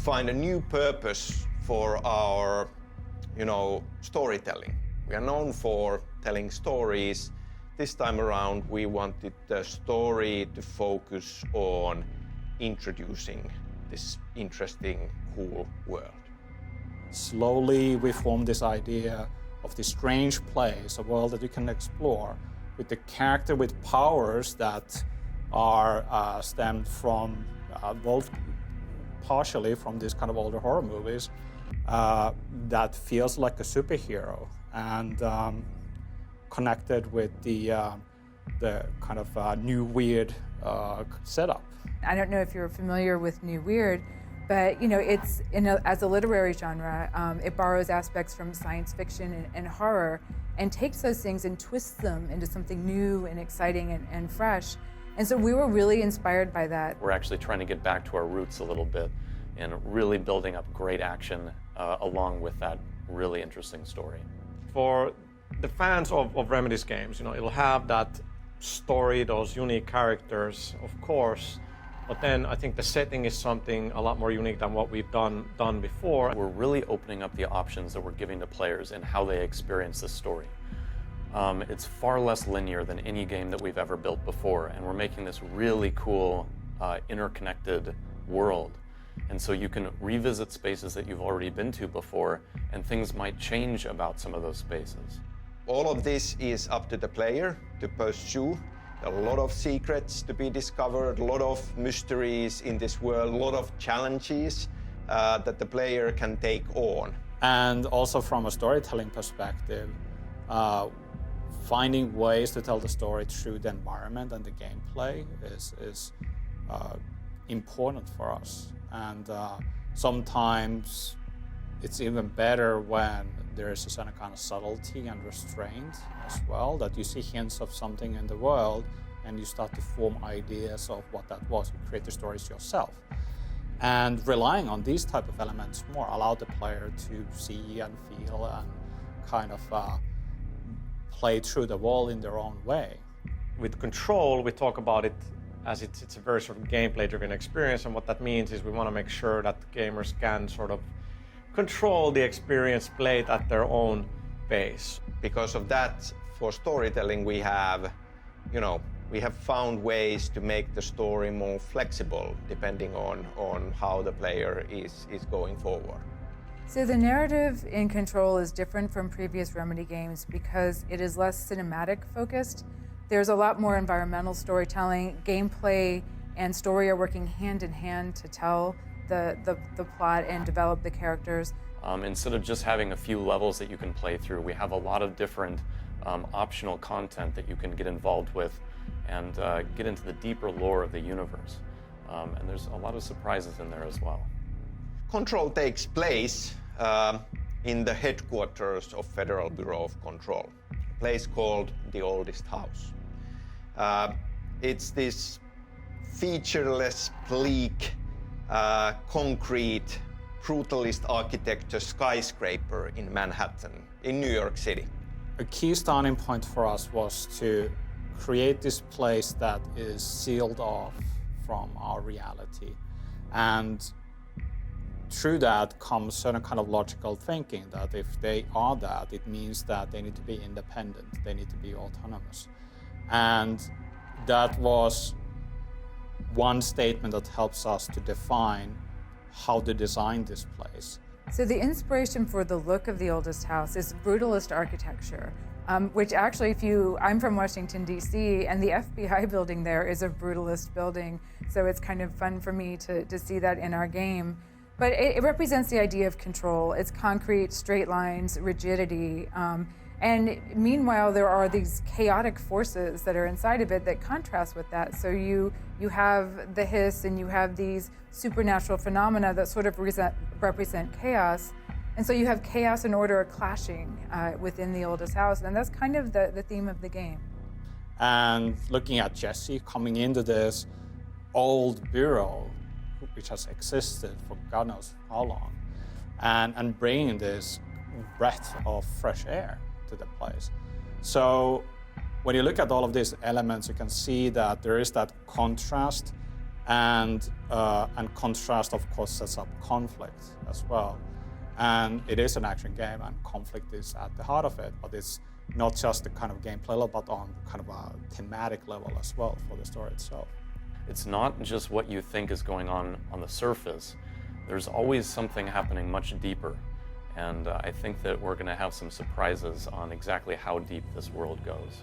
find a new purpose for our, storytelling. We are known for telling stories. This time around, we wanted the story to focus on introducing this interesting, cool world. Slowly, we formed this idea of this strange place, a world that you can explore, with the character with powers that are stemmed from, both partially from these kind of older horror movies, that feels like a superhero, and connected with the kind of new weird setup. I don't know if you're familiar with New Weird, but it's as a literary genre, it borrows aspects from science fiction and horror, and takes those things and twists them into something new and exciting and fresh. And so we were really inspired by that. We're actually trying to get back to our roots a little bit and really building up great action along with that really interesting story. For the fans of Remedy's games, it'll have that story, those unique characters, of course, but then I think the setting is something a lot more unique than what we've done before. We're really opening up the options that we're giving to players and how they experience this story. It's far less linear than any game that we've ever built before, and we're making this really cool, interconnected world. And so you can revisit spaces that you've already been to before, and things might change about some of those spaces. All of this is up to the player to pursue. There are a lot of secrets to be discovered, a lot of mysteries in this world, a lot of challenges that the player can take on. And also from a storytelling perspective, finding ways to tell the story through the environment and the gameplay is important for us. And sometimes it's even better when there is a certain kind of subtlety and restraint as well, that you see hints of something in the world and you start to form ideas of what that was. You create the stories yourself. And relying on these type of elements more allow the player to see and feel and kind of play through the world in their own way. With Control, we talk about it as it's a very sort of gameplay-driven experience, and what that means is we want to make sure that gamers can sort of control the experience, play it at their own pace. Because of that, for storytelling, we have found ways to make the story more flexible depending on how the player is going forward. So the narrative in Control is different from previous Remedy games because it is less cinematic focused. There's a lot more environmental storytelling. Gameplay and story are working hand in hand to tell the plot and develop the characters. Instead of just having a few levels that you can play through, we have a lot of different optional content that you can get involved with and get into the deeper lore of the universe. And there's a lot of surprises in there as well. Control takes place in the headquarters of Federal Bureau of Control, a place called the Oldest House. It's this featureless, bleak, concrete, brutalist architecture skyscraper in Manhattan, in New York City. A key starting point for us was to create this place that is sealed off from our reality. And through that comes certain kind of logical thinking that if they are that, it means that they need to be independent, they need to be autonomous. And that was one statement that helps us to define how to design this place. So the inspiration for the look of the Oldest House is brutalist architecture, which actually, I'm from Washington, D.C., and the FBI building there is a brutalist building, so it's kind of fun for me to see that in our game. But it represents the idea of control. It's concrete, straight lines, rigidity, and meanwhile there are these chaotic forces that are inside of it that contrast with that. So you have the hiss and you have these supernatural phenomena that sort of represent chaos. And so you have chaos and order clashing within the Oldest House, and that's kind of the theme of the game. And looking at Jesse coming into this old bureau, which has existed for God knows how long, and bringing this breath of fresh air to the place. So when you look at all of these elements, you can see that there is that contrast and contrast, of course, sets up conflict as well. And it is an action game, and conflict is at the heart of it, but it's not just the kind of gameplay level, but on kind of a thematic level as well for the story itself. It's not just what you think is going on the surface. There's always something happening much deeper, and I think that we're going to have some surprises on exactly how deep this world goes.